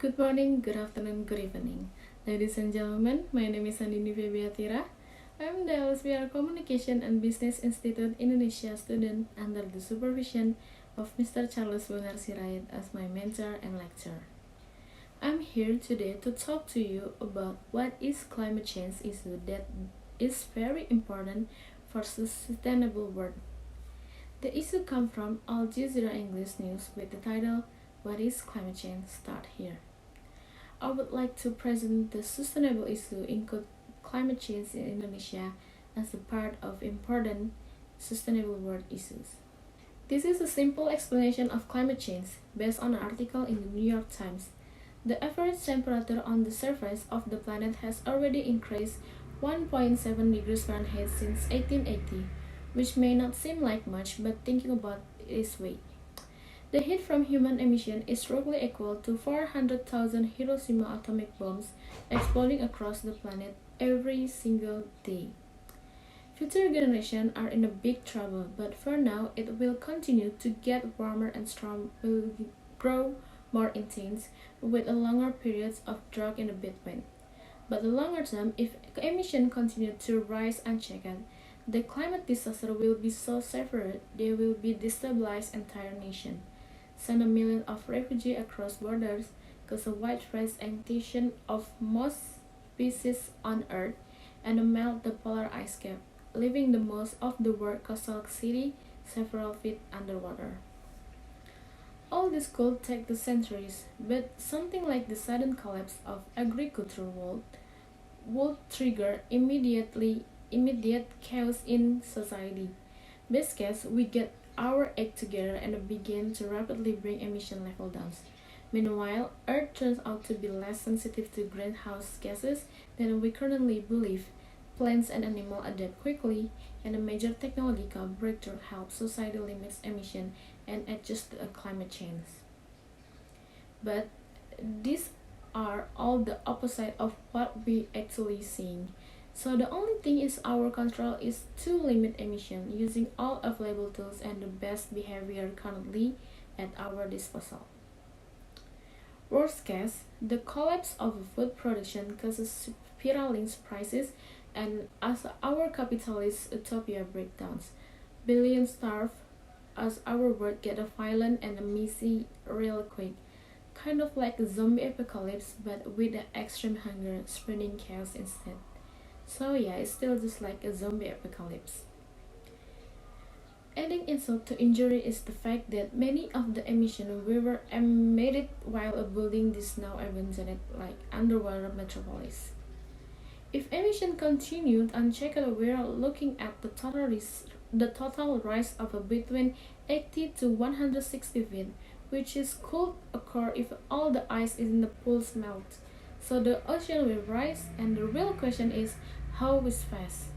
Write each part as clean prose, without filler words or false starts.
Good morning, good afternoon, good evening. Ladies and gentlemen, my name is Andini Febby Athirah. I am the LSPR Communication and Business Institute Indonesia student under the supervision of Mr. Bonar Sirait as my mentor and lecturer. I'm here today to talk to you about what is climate change issue that is very important for sustainable world. The issue comes from Al Jazeera English News with the title, What is Climate Change? Start here. I would like to present the sustainable issue include climate change in Indonesia as a part of important sustainable world issues. This is a simple explanation of climate change based on an article in the New York Times. The average temperature on the surface of the planet has already increased 1.7 degrees Fahrenheit since 1880, which may not seem like much, but thinking about it this way. The heat from human emission is roughly equal to 400,000 Hiroshima atomic bombs exploding across the planet every single day. Future generations are in a big trouble, but for now it will continue to get warmer and storms will grow more intense with longer periods of drought in between. But the longer term, if emissions continue to rise unchecked, the climate disaster will be so severe they will be destabilize entire nation, send a million of refugees across borders, cause a widespread extinction of most species on Earth, and melt the polar ice cap, leaving the most of the world coastal city several feet underwater. All this could take the centuries, but something like the sudden collapse of agricultural world would trigger immediate chaos in society. Best case, we get our act together and begin to rapidly bring emission level down. Meanwhile, Earth turns out to be less sensitive to greenhouse gases than we currently believe. Plants and animals adapt quickly, and a major technological breakthrough helps society limit emission and adjust to a climate change. But these are all the opposite of what we actually seeing. So the only thing is our control is to limit emission using all available tools and the best behavior currently at our disposal. Worst case, the collapse of food production causes spiraling prices, and as our capitalist utopia breakdowns, billions starve as our world get a violent and a messy real quick, kind of like a zombie apocalypse but with the extreme hunger spreading chaos instead. So yeah, it's still just like a zombie apocalypse. Adding insult to injury is the fact that many of the emissions we were emitted while building this now abandoned like underwater metropolis. If emission continued unchecked, we are looking at the total rise of between 80 to 160 feet, which is could occur if all the ice in the pools melt. So the ocean will rise, and the real question is how fast.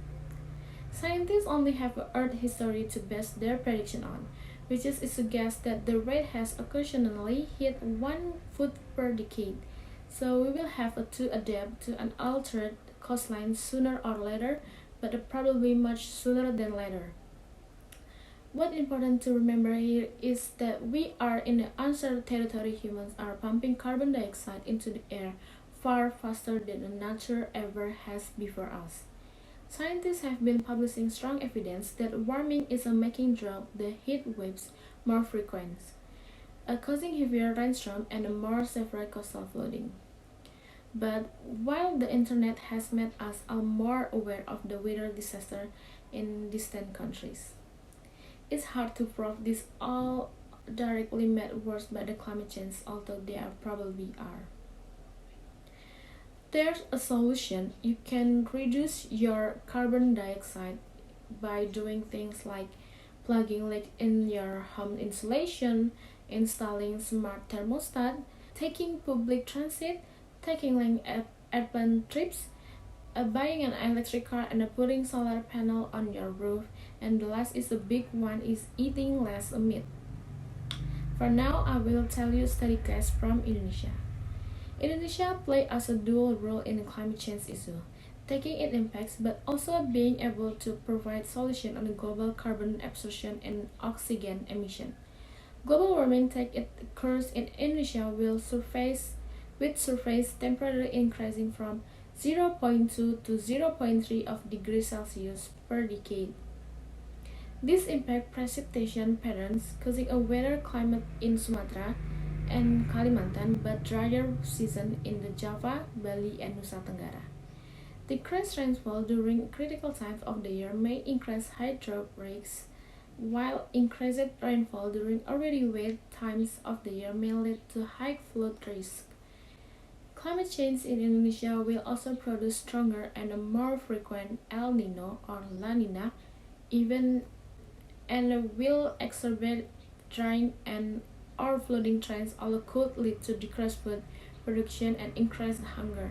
Scientists only have Earth history to base their prediction on, which is to guess that the rate has occasionally hit 1 foot per decade. So we will have to adapt to an altered coastline sooner or later, but probably much sooner than later. What's important to remember here is that we are in the uncharted territory. Humans are pumping carbon dioxide into the air far faster than the nature ever has before us. Scientists have been publishing strong evidence that warming is making drought, the heat waves, more frequent, causing heavier rainstorms and more severe coastal flooding. But while the internet has made us all more aware of the weather disaster in distant countries, it's hard to prove this all directly made worse by the climate change, although they probably are. There's a solution. You can reduce your carbon dioxide by doing things like plugging leaks in your home insulation, installing smart thermostat, taking public transit, taking long airplane trips, buying an electric car and putting solar panel on your roof, and the last is a big one is eating less meat. For now, I will tell you a study case from Indonesia. Indonesia plays as a dual role in the climate change issue, taking its impacts but also being able to provide solutions on the global carbon absorption and oxygen emission. Global warming takes its course in Indonesia will surface with surface temperature increasing from 0.2 to 0.3 of degrees Celsius per decade. This impacts precipitation patterns, causing a wetter climate in Sumatra and Kalimantan, but drier season in the Java, Bali, and Nusa Tenggara. Decreased rainfall during critical times of the year may increase hydro risks, while increased rainfall during already wet times of the year may lead to high flood risk. Climate change in Indonesia will also produce stronger and more frequent El Nino or La Nina events and will exacerbate drying and or flooding trends, all could lead to decreased food production and increased hunger.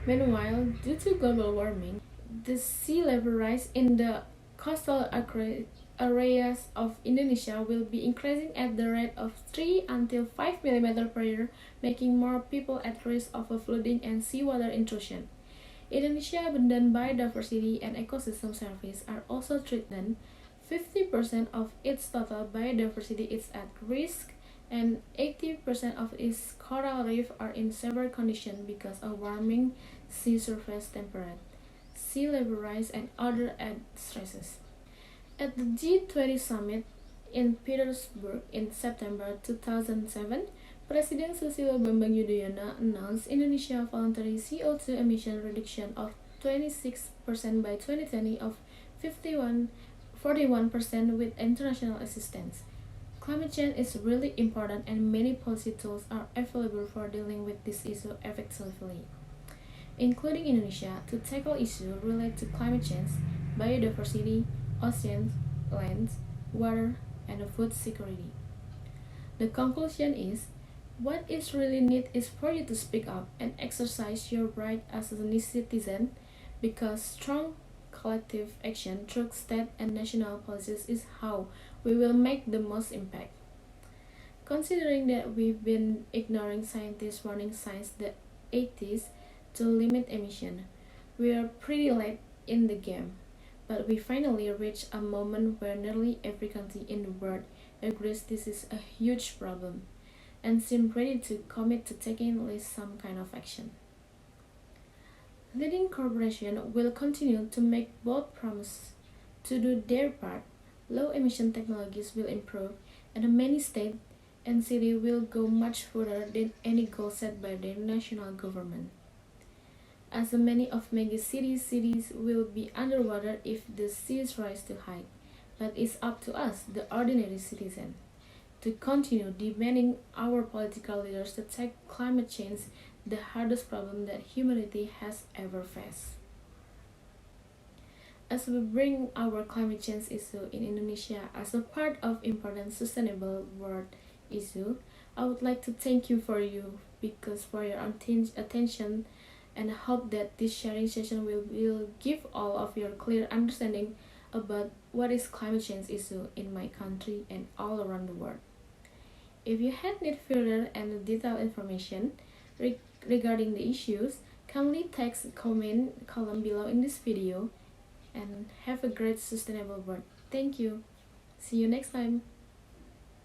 Meanwhile, due to global warming, the sea level rise in the coastal areas of Indonesia will be increasing at the rate of 3 until 5 mm per year, making more people at risk of flooding and seawater intrusion. Indonesia's abundant biodiversity and ecosystem services are also threatened. 50% of its total biodiversity is at risk, and 80% of its coral reefs are in severe condition because of warming sea surface temperature, sea level rise, and other added stresses. At the G20 summit in Petersburg in September 2007, President Susilo Bambang Yudhoyono announced Indonesia's voluntary CO2 emission reduction of 26% by 2020 of 41% with international assistance. Climate change is really important and many policy tools are available for dealing with this issue effectively, including Indonesia, to tackle issues related to climate change, biodiversity, oceans, lands, water, and food security. The conclusion is, what is really needed is for you to speak up and exercise your right as a citizen, because strong collective action through state and national policies is how we will make the most impact. Considering that we've been ignoring scientists' warning signs the 80s to limit emission, we are pretty late in the game, but we finally reached a moment where nearly every country in the world agrees this is a huge problem and seems ready to commit to taking at least some kind of action. Leading corporations will continue to make bold promises to do their part. Low emission technologies will improve, and many states and cities will go much further than any goal set by their national government. As many of mega cities will be underwater if the seas rise too high, but it's up to us, the ordinary citizen, to continue demanding our political leaders to take climate change, the hardest problem that humanity has ever faced. As we bring our climate change issue in Indonesia as a part of important sustainable world issue, I would like to thank you for your attention, and hope that this sharing session will give all of your clear understanding about what is climate change issue in my country and all around the world. If you had need further and detailed information regarding the issues, kindly text comment column below in this video, and have a great sustainable world. Thank you. See you next time.